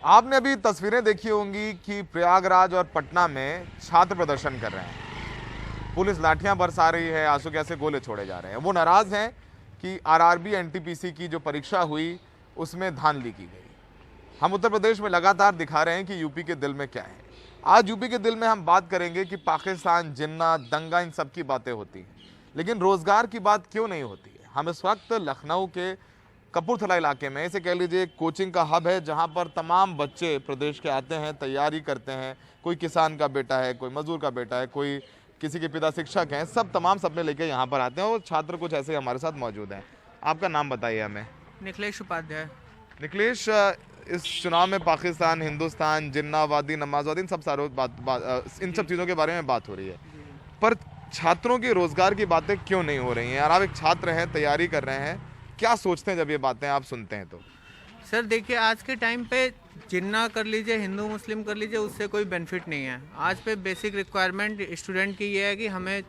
आपने अभी तस्वीरें देखी होंगी कि प्रयागराज और पटना में छात्र प्रदर्शन कर रहे हैं। पुलिस लाठियां बरसा रही है, आंसू गैस से गोले छोड़े जा रहे हैं। वो नाराज हैं कि आरआरबी एनटीपीसी की जो परीक्षा हुई उसमें धांधली की गई। हम उत्तर प्रदेश में लगातार दिखा रहे हैं कि यूपी के दिल में क्या है। आज यूपी के दिल में हम बात करेंगे कि पाकिस्तान, जिन्ना, दंगा, इन सब की बातें होती हैं, लेकिन रोजगार की बात क्यों नहीं होती है। हम इस वक्त लखनऊ के कपूरथला इलाके में, इसे कह लीजिए कोचिंग का हब है, जहां पर तमाम बच्चे प्रदेश के आते हैं, तैयारी करते हैं। कोई किसान का बेटा है, कोई मजदूर का बेटा है, कोई किसी के पिता शिक्षक हैं, सब तमाम सपने लेके यहाँ पर आते हैं और छात्र कुछ ऐसे हमारे साथ मौजूद हैं। आपका नाम बताइए हमें। निखिलेश उपाध्याय। निखिलेश, इस चुनाव में पाकिस्तान, हिंदुस्तान, जिन्नावादी, नमाजवादी, इन सब इन सब चीज़ों के बारे में बात हो रही है, पर छात्रों के रोजगार की बातें क्यों नहीं हो रही हैं? और आप एक छात्र हैं, तैयारी कर रहे हैं, क्या सोचते हैं जब ये बातें आप सुनते हैं तो? सर देखिए, आज के टाइम पे जिन्ना कर लीजिए, हिंदू मुस्लिम कर लीजिए, उससे कोई बेनिफिट नहीं है। आज पे बेसिक रिक्वायरमेंट स्टूडेंट की ये है कि हमें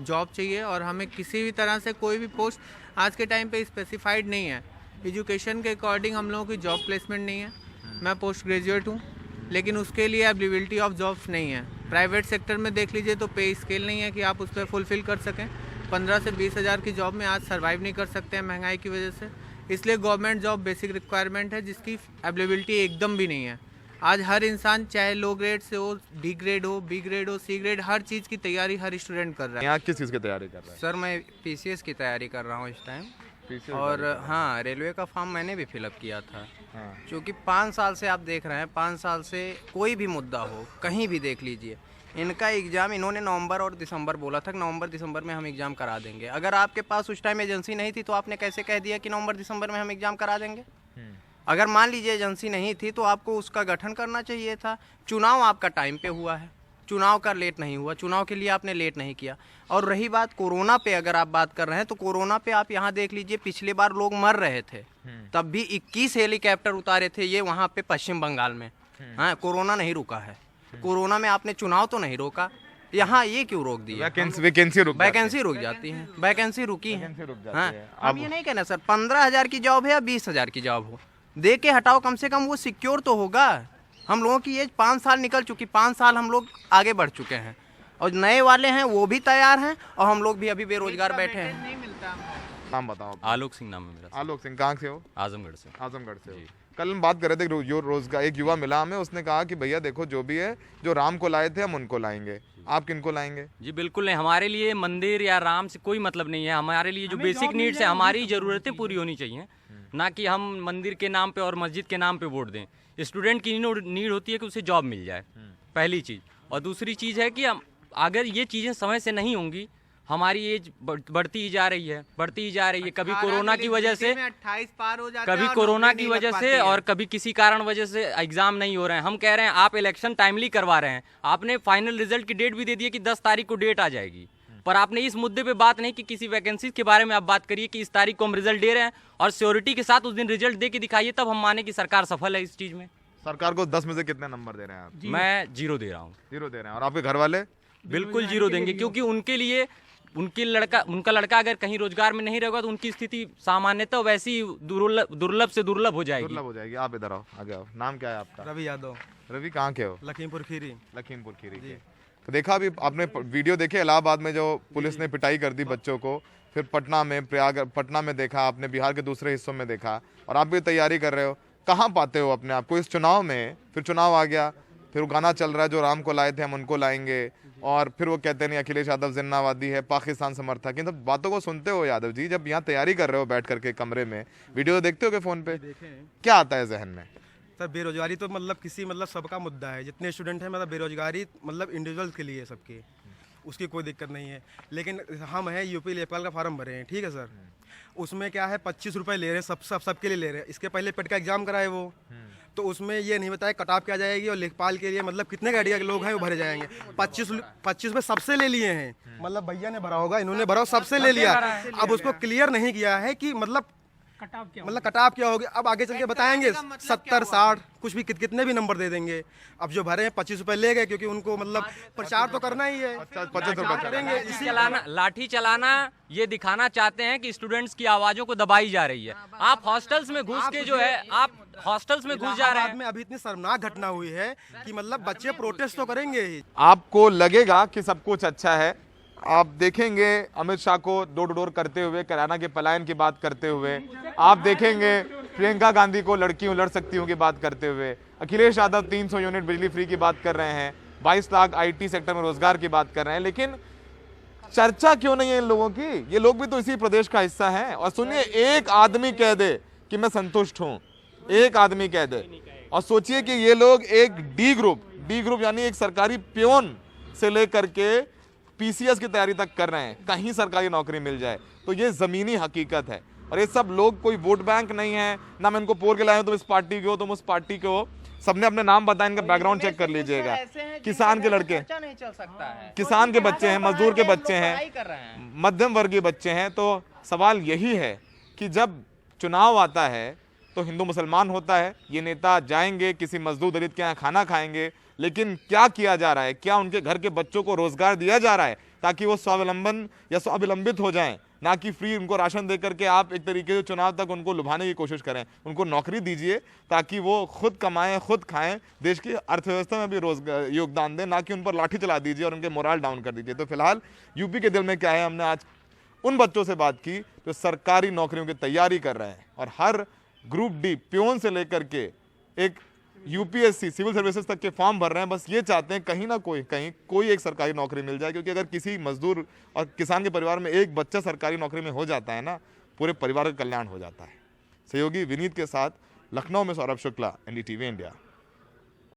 जॉब चाहिए और हमें किसी भी तरह से कोई भी पोस्ट आज के टाइम पे स्पेसिफाइड नहीं है। एजुकेशन के अकॉर्डिंग हम लोगों की जॉब प्लेसमेंट नहीं है। मैं पोस्ट ग्रेजुएट हूँ, लेकिन उसके लिए अवेलेबिलिटी ऑफ जॉब्स नहीं है। प्राइवेट सेक्टर में देख लीजिए तो पे स्केल नहीं है कि आप उस पर फुलफिल कर सकें। 15 से 20 हज़ार की जॉब में आज सर्वाइव नहीं कर सकते हैं महंगाई की वजह से। इसलिए गवर्नमेंट जॉब बेसिक रिक्वायरमेंट है, जिसकी अवेलेबिलिटी एकदम भी नहीं है। आज हर इंसान, चाहे लो ग्रेड से हो, डी ग्रेड हो, बी ग्रेड हो, सी ग्रेड, हर चीज़ की तैयारी हर स्टूडेंट कर रहा है। यहाँ किस चीज़ की तैयारी कर रहे हैं? सर मैं पीसीएस की तैयारी कर रहा हूँ इस टाइम। PCS और हाँ, रेलवे का फॉर्म मैंने भी फिलअप किया था। हाँ। क्योंकि 5 साल से आप देख रहे हैं, 5 साल से कोई भी मुद्दा हो, कहीं भी देख लीजिए, इनका एग्ज़ाम इन्होंने नवंबर और दिसंबर बोला था, नवंबर दिसंबर में हम एग्ज़ाम करा देंगे। अगर आपके पास उस टाइम एजेंसी नहीं थी तो आपने कैसे कह दिया कि नवंबर दिसंबर में हम एग्ज़ाम करा देंगे? अगर मान लीजिए एजेंसी नहीं थी तो आपको उसका गठन करना चाहिए था। चुनाव आपका टाइम पे हुआ है, चुनाव का लेट नहीं हुआ, चुनाव के लिए आपने लेट नहीं किया। और रही बात कोरोना पे, अगर आप बात कर रहे हैं तो कोरोना पे आप यहाँ देख लीजिए, पिछले बार लोग मर रहे थे, तब भी 21 हेलीकॉप्टर उतारे थे ये वहाँ पे पश्चिम बंगाल में। हाँ, कोरोना नहीं रुका है। कोरोना में आपने चुनाव तो नहीं रोका, यहाँ ये क्यों रोक दिया? वैकेंसी रुक जाती है, वैकेंसी रुकी है। हाँ, है। अब ये नहीं कहना सर 15,000 की जॉब है या 20,000 की जॉब हो, दे के हटाओ, कम से कम वो सिक्योर तो होगा। हम लोगों की एज 5 साल निकल चुकी, 5 साल हम लोग आगे बढ़ चुके हैं और नए वाले हैं वो भी तैयार हैं और हम लोग भी अभी बेरोजगार बैठे हैं। नहीं मिलता। नाम बताओ। आलोक सिंह नाम है मेरा। आलोक सिंह, कहाँ से हो? आजमगढ़ से। आजमगढ़ से हो। कल हम बात कर रहे थे, जो रोजगार, एक युवा मिला हमें, उसने कहा कि भैया देखो, जो भी है, जो राम को लाए थे हम उनको लाएंगे। आप किनको लाएंगे? जी बिल्कुल नहीं, हमारे लिए मंदिर या राम से कोई मतलब नहीं है। हमारे लिए जो बेसिक नीड्स है, हमारी ज़रूरतें पूरी होनी चाहिए, ना कि हम मंदिर के नाम पे और मस्जिद के नाम पे वोट दें। स्टूडेंट की नीड होती है कि उसे जॉब मिल जाए, पहली चीज़। और दूसरी चीज़ है कि हम अगर ये चीज़ें समय से नहीं होंगी, हमारी एज बढ़ती ही जा रही है, बढ़ती ही जा रही है। कभी कोरोना की वजह से, 28 पार हो जाता है, कभी और कोरोना नौकरी की नहीं वजह लग से, पाती है। और कभी किसी कारण वजह से एग्जाम नहीं हो रहे हैं। हम कह रहे हैं आप इलेक्शन टाइमली करवा रहे हैं, आपने फाइनल रिजल्ट की डेट भी दे दी है कि 10 तारीख को डेट आ जाएगी, पर आपने इस मुद्दे पे बात नहीं की। किसी वैकेंसी के बारे में आप बात करिए कि इस तारीख को हम रिजल्ट दे रहे हैं और श्योरिटी के साथ उस दिन रिजल्ट दे के दिखाइए, तब हम माने कि सरकार सफल है इस चीज़ में। सरकार को 10 में से कितने नंबर दे रहे हैं आप? मैं 0 दे रहा हूँ। 0 दे रहे हैं। और आपके घर वाले? बिल्कुल 0 देंगे, क्योंकि उनके लिए उनका लड़का अगर कहीं रोजगार में नहीं रहेगा तो उनकी स्थिति सामान्यतः वैसी दुर्लभ से दुर्लभ हो जाएगी। दुर्लभ हो जाएगी। आप इधर आओ, आगे आओ। नाम क्या है आपका? रवि यादव। रवि, कहाँ के हो? लखीमपुर खीरी। लखीमपुर खीरी के। तो देखा अभी आपने वीडियो देखे इलाहाबाद में जो पुलिस ने पिटाई कर दी बच्चों को, फिर पटना में देखा आपने, बिहार के दूसरे हिस्सों में देखा, और आप भी तैयारी कर रहे हो। कहाँ पाते हो अपने आप को इस चुनाव में? फिर चुनाव आ गया, फिर वो गाना चल रहा है, जो राम को लाए थे हम उनको लाएंगे, और फिर वो कहते हैं नहीं अखिलेश यादव जिन्नावादी है, पाकिस्तान समर्थक। इन सब बातों को सुनते हो यादव जी, जब यहाँ तैयारी कर रहे हो बैठ करके कमरे में, वीडियो तो देखते हो के फोन पे, क्या आता है जहन में? सर बेरोजगारी तो मतलब सबका मुद्दा है। जितने स्टूडेंट हैं, मतलब बेरोजगारी मतलब इंडिविजुअल के लिए सबके, उसकी कोई दिक्कत नहीं है। लेकिन हम हैं यूपी लेखपाल का फॉर्म भरे हैं, ठीक है सर। उसमें क्या है, 25 रुपये ले रहे हैं, सबके लिए ले रहे हैं। इसके पहले पेट का एग्जाम कराए वो, तो उसमें ये नहीं बताया कट ऑफ क्या जाएगी और लेखपाल के लिए मतलब कितने गाड़िया के लोग हैं वो भरे जाएंगे। 25 में सबसे ले लिए हैं, मतलब भैया ने भरा होगा, इन्होंने भरा, सबसे ले लिया। अब उसको क्लियर नहीं किया है कि मतलब मतलब कटाव क्या हो गया अब आगे चल के बताएंगे। 70 60 कुछ भी कितने भी नंबर दे देंगे। अब जो भरे हैं 25 रुपए ले गए, क्योंकि उनको मतलब प्रचार तो करना ही है। 25 रुपए करेंगे इसी लाठी चलाना ये दिखाना चाहते हैं कि स्टूडेंट्स की आवाजों को दबाई जा रही है। आप हॉस्टल्स में घुस के जो है आप हॉस्टल्स में घुस जा रहे हैं। में अभी इतनी शर्मनाक घटना हुई है कि मतलब बच्चे प्रोटेस्ट तो करेंगे ही। आपको लगेगा कि सब कुछ अच्छा है, आप देखेंगे अमित शाह को डोर टू डोर करते हुए, कैराना के पलायन की बात करते हुए, आप देखेंगे प्रियंका गांधी को लड़कियों लड़ सकती हूँ की बात करते हुए, अखिलेश यादव 300 यूनिट बिजली फ्री की बात कर रहे हैं, 22 लाख IT सेक्टर में रोजगार की बात कर रहे हैं, लेकिन चर्चा क्यों नहीं है इन लोगों की? ये लोग भी तो इसी प्रदेश का हिस्सा हैं। और सुनिए, एक आदमी कह दे कि मैं संतुष्ट हूं, एक आदमी कह दे, और सोचिए कि ये लोग एक डी ग्रुप यानी एक सरकारी प्योन से लेकर के PCS की तैयारी तक कर रहे हैं, कहीं सरकारी नौकरी मिल जाए। तो ये जमीनी हकीकत है। और ये सब लोग कोई वोट बैंक नहीं है ना, मैं इनको पोल के लाया हूं तुम इस पार्टी के हो, तुम उस पार्टी के हो, सबने अपने नाम बताया, इनका बैकग्राउंड चेक कर लीजिएगा। किसान के लड़के, नहीं चल सकता है, किसान के बच्चे हैं, मजदूर के बच्चे हैं, मध्यम वर्गीय बच्चे हैं। तो सवाल यही है कि जब चुनाव आता है तो हिंदू मुसलमान होता है, ये नेता जाएंगे किसी मजदूर दलित के यहाँ खाना खाएंगे, लेकिन क्या किया जा रहा है? क्या उनके घर के बच्चों को रोजगार दिया जा रहा है ताकि वो स्वावलंबन या स्वावलंबित हो जाएं? ना कि फ्री उनको राशन दे करके आप एक तरीके से चुनाव तक उनको लुभाने की कोशिश करें। उनको नौकरी दीजिए ताकि वो खुद कमाएं, खुद खाएं, देश की अर्थव्यवस्था में भी रोजगार योगदान दें, ना कि उन पर लाठी चला दीजिए और उनके मोराल डाउन कर दीजिए। तो फिलहाल यूपी के दिल में क्या है, हमने आज उन बच्चों से बात की जो सरकारी नौकरियों की तैयारी कर रहे हैं और हर ग्रुप डी प्योन से लेकर के एक UPSC सिविल सर्विसेज तक के फॉर्म भर रहे हैं। बस ये चाहते हैं कहीं ना कहीं कोई एक सरकारी नौकरी मिल जाए, क्योंकि अगर किसी मजदूर और किसान के परिवार में एक बच्चा सरकारी नौकरी में हो जाता है ना, पूरे परिवार का कल्याण हो जाता है। सहयोगी विनीत के साथ लखनऊ में सौरभ शुक्ला, NDTV इंडिया।